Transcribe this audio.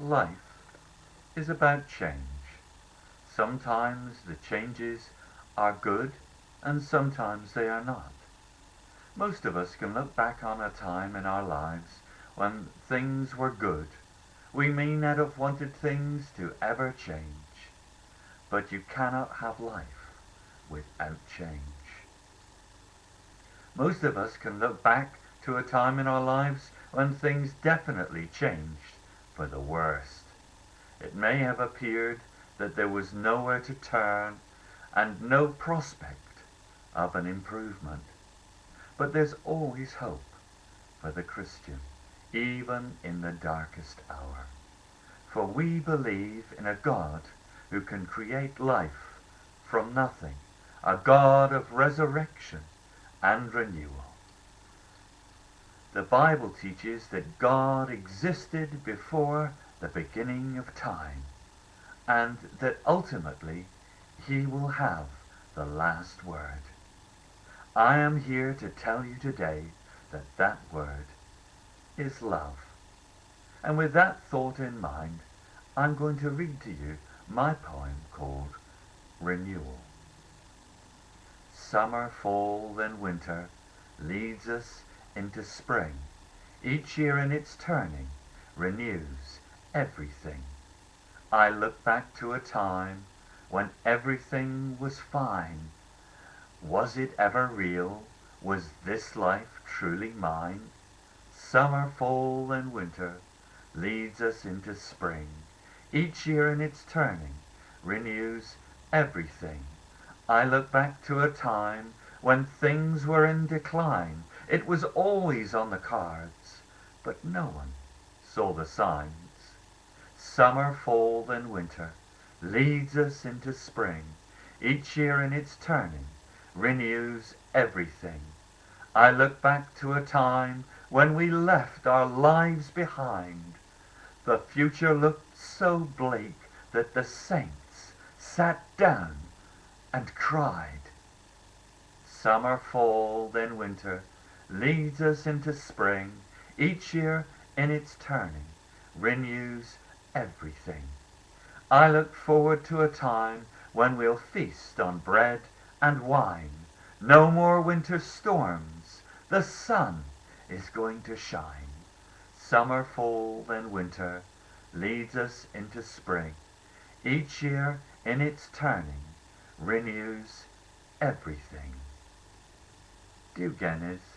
Life is about change. Sometimes the changes are good and sometimes they are not. Most of us can look back on a time in our lives when things were good. We may not have wanted things to ever change, but you cannot have life without change. Most of us can look back to a time in our lives when things definitely changed for the worst. It may have appeared that there was nowhere to turn and no prospect of an improvement. But there's always hope for the Christian, even in the darkest hour. For we believe in a God who can create life from nothing, a God of resurrection and renewal. The Bible teaches that God existed before the beginning of time, and that ultimately he will have the last word. I am here to tell you today that that word is love. And with that thought in mind, I'm going to read to you my poem called Renewal. Summer, fall, then winter leads us into spring. Each year in its turning renews everything. I look back to a time when everything was fine. Was it ever real? Was this life truly mine? Summer, fall, and winter leads us into spring. Each year in its turning renews everything. I look back to a time when things were in decline. It was always on the cards, but no one saw the signs. Summer, fall, then winter leads us into spring. Each year in its turning renews everything. I look back to a time when we left our lives behind. The future looked so bleak that the saints sat down and cried. Summer, fall, then winter leads us into spring. Each year in its turning renews everything. I look forward to a time when we'll feast on bread and wine. No more winter storms. The sun is going to shine. Summer, fall, then winter leads us into spring. Each year in its turning renews everything. Du Gennis